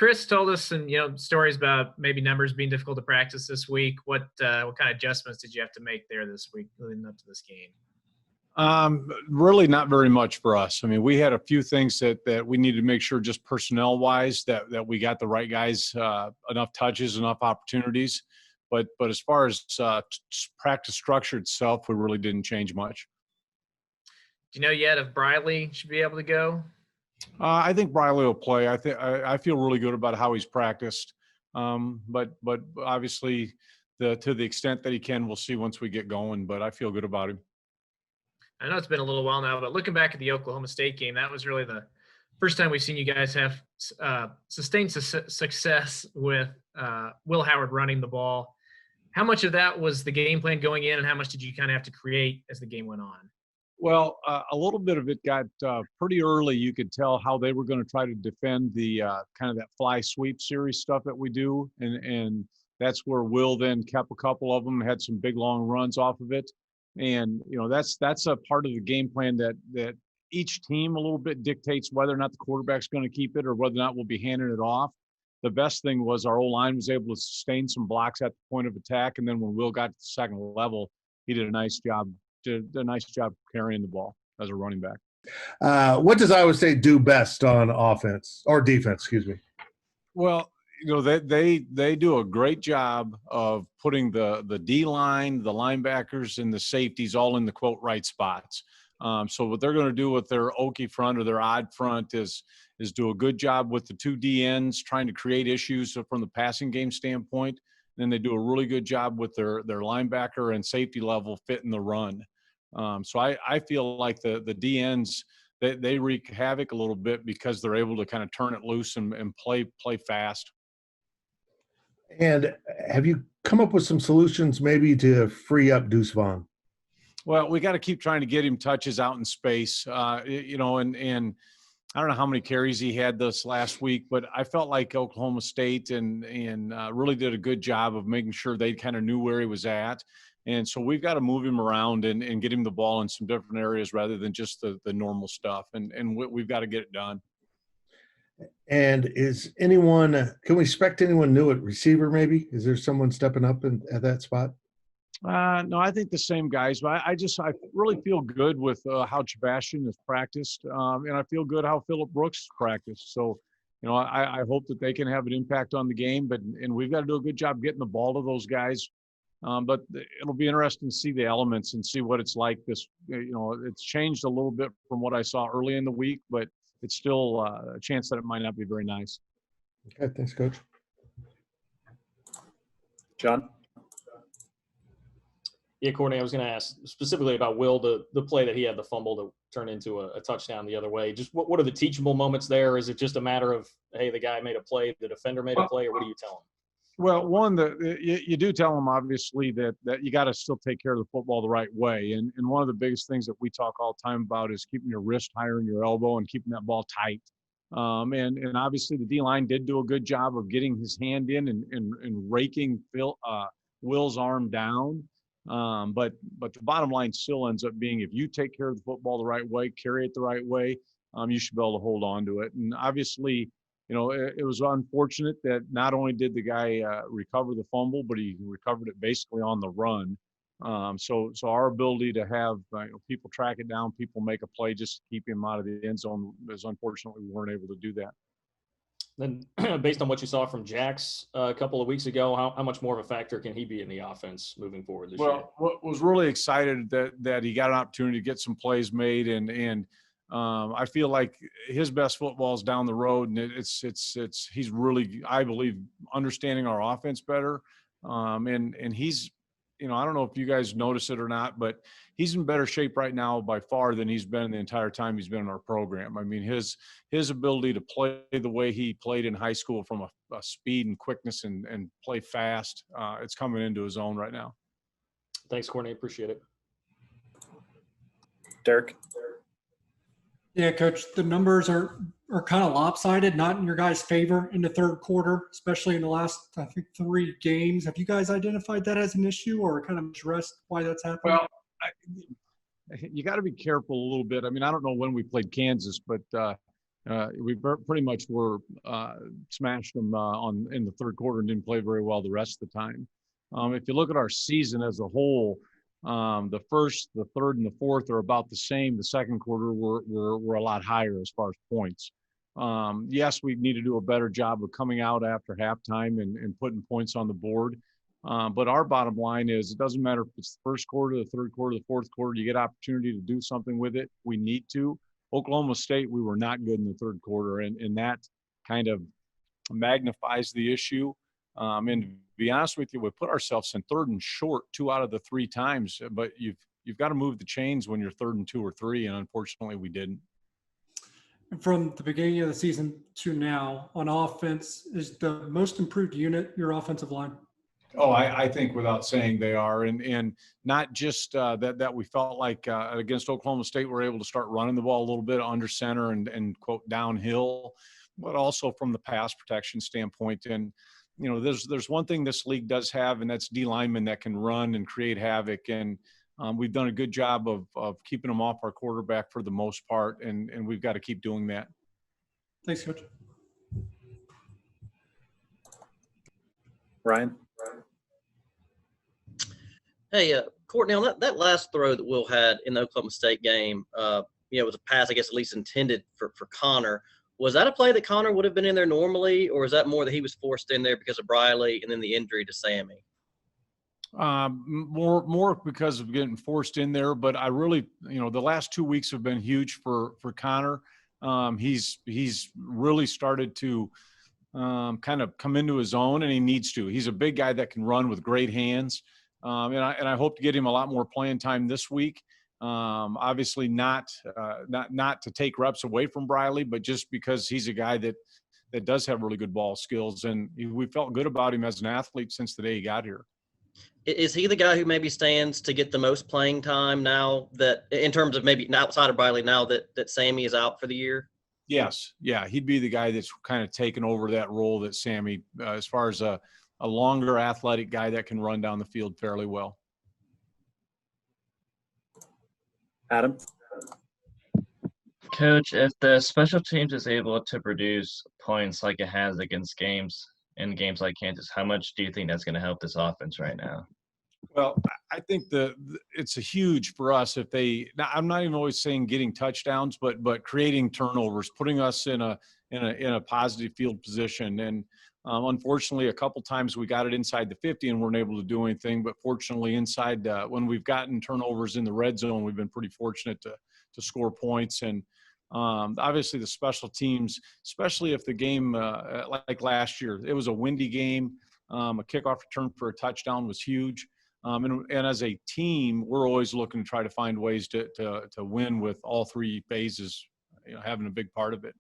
Chris told us some, stories about maybe numbers being difficult to practice this week. What kind of adjustments did you have to make there this week leading up to this game? Really not very much for us. I mean, we had a few things that we needed to make sure just personnel wise that we got the right guys, enough touches, enough opportunities. But as far as practice structure itself, we really didn't change much. Do you know yet if Briley should be able to go? I think Briley will play. I feel really good about how he's practiced. But obviously, to the extent that he can, we'll see once we get going. But I feel good about him. I know it's been a little while now, but looking back at the Oklahoma State game, that was really the first time we've seen you guys have sustained success with Will Howard running the ball. How much of that was the game plan going in, and how much did you kind of have to create as the game went on? Well, a little bit of it got pretty early. You could tell how they were going to try to defend the kind of that fly sweep series stuff that we do, and that's where Will then kept a couple of them, had some big long runs off of it. And that's a part of the game plan that each team a little bit dictates whether or not the quarterback's going to keep it or whether or not we'll be handing it off. The best thing was our O-line was able to sustain some blocks at the point of attack, and then when Will got to the second level, he did a nice job carrying the ball as a running back. What does Iowa State do best on offense or defense? Excuse me. Well, they do a great job of putting the D line, the linebackers, and the safeties all in the quote right spots. So what they're going to do with their Okie front or their odd front is do a good job with the two D ends, trying to create issues from the passing game standpoint. Then they do a really good job with their linebacker and safety level fitting the run. So I feel like the D ends, they wreak havoc a little bit because they're able to kind of turn it loose and play fast. And have you come up with some solutions maybe to free up Deuce Vaughn? Well, we got to keep trying to get him touches out in space, and I don't know how many carries he had this last week, but I felt like Oklahoma State and really did a good job of making sure they kind of knew where he was at. And so we've got to move him around and get him the ball in some different areas rather than just the normal stuff. And we've got to get it done. And can we expect anyone new at receiver maybe? Is there someone stepping up at that spot? No, I think the same guys. But I really feel good with how Sebastian has practiced, and I feel good how Phillip Brooks practiced. So, I hope that they can have an impact on the game. And we've got to do a good job getting the ball to those guys. But it'll be interesting to see the elements and see what it's like. It's changed a little bit from what I saw early in the week, but it's still a chance that it might not be very nice. Okay, thanks, Coach. John? Yeah, Courtney, I was going to ask specifically about Will, the play that he had the fumble to turn into a touchdown the other way. Just what are the teachable moments there? Is it just a matter of, hey, the guy made a play, the defender made a play, or what do you tell him? Well, one, you do tell them, obviously, that you got to still take care of the football the right way. And one of the biggest things that we talk all the time about is keeping your wrist higher than your elbow and keeping that ball tight. And obviously the D-line did do a good job of getting his hand in and raking Will's arm down. But the bottom line still ends up being, if you take care of the football the right way, carry it the right way, you should be able to hold on to it. And obviously, it was unfortunate that not only did the guy recover the fumble, but he recovered it basically on the run. So our ability to have people track it down, people make a play just to keep him out of the end zone is unfortunately we weren't able to do that. Then, based on what you saw from Jax a couple of weeks ago, how much more of a factor can he be in the offense moving forward this year? Well, what was really excited that he got an opportunity to get some plays made, and I feel like his best football is down the road, and he's really, I believe, understanding our offense better, and he's. I don't know if you guys notice it or not, but he's in better shape right now by far than he's been the entire time he's been in our program. I mean, his ability to play the way he played in high school from a speed and quickness and play fast, it's coming into his own right now. Thanks, Courtney. Appreciate it. Derek? Yeah, Coach, the numbers are kind of lopsided, not in your guys' favor in the third quarter, especially in the last, I think, 3 games. Have you guys identified that as an issue or kind of addressed why that's happening? Well, you got to be careful a little bit. I mean, I don't know when we played Kansas, but pretty much were smashed them in the third quarter and didn't play very well the rest of the time. If you look at our season as a whole, the first, the third, and the fourth are about the same. The second quarter were a lot higher as far as points. Yes, we need to do a better job of coming out after halftime and putting points on the board. But our bottom line is it doesn't matter if it's the first quarter, the third quarter, the fourth quarter, you get opportunity to do something with it. We need to. Oklahoma State, we were not good in the third quarter, and that kind of magnifies the issue. And to be honest with you, we put ourselves in third and short 2 out of the 3 times, but you've got to move the chains when you're third and 2 or 3, and unfortunately we didn't. From the beginning of the season to now, on offense, is the most improved unit your offensive line? Oh, I think without saying they are, and not just that we felt like against Oklahoma State we're able to start running the ball a little bit under center and quote downhill, but also from the pass protection standpoint. And you know, there's one thing this league does have, and that's D linemen that can run and create havoc. And we've done a good job of keeping them off our quarterback for the most part, and we've got to keep doing that. Thanks, Coach. Ryan? Hey, Courtney, on that last throw that Will had in the Oklahoma State game, it was a pass, I guess, at least intended for Connor. Was that a play that Connor would have been in there normally, or is that more that he was forced in there because of Briley and then the injury to Sammy? More because of getting forced in there, but I really, the last 2 weeks have been huge for Connor. He's really started to kind of come into his own, and he needs to. He's a big guy that can run with great hands. And I hope to get him a lot more playing time this week. Obviously not to take reps away from Briley, but just because he's a guy that does have really good ball skills, and we felt good about him as an athlete since the day he got here. Is he the guy who maybe stands to get the most playing time now that, in terms of maybe outside of Briley, now that Sammy is out for the year? Yes. Yeah. He'd be the guy that's kind of taken over that role that Sammy, as far as a longer athletic guy that can run down the field fairly well. Adam? Coach, if the special teams is able to produce points like it has against games like Kansas, how much do you think that's going to help this offense right now? Well, I think it's a huge for us if they. Now, I'm not even always saying getting touchdowns, but creating turnovers, putting us in a positive field position. And unfortunately, a couple times we got it inside the 50 and weren't able to do anything. But fortunately, inside when we've gotten turnovers in the red zone, we've been pretty fortunate to score points. And obviously, the special teams, especially if the game like last year, it was a windy game. A kickoff return for a touchdown was huge. And as a team, we're always looking to try to find ways to win with all 3 phases, having a big part of it.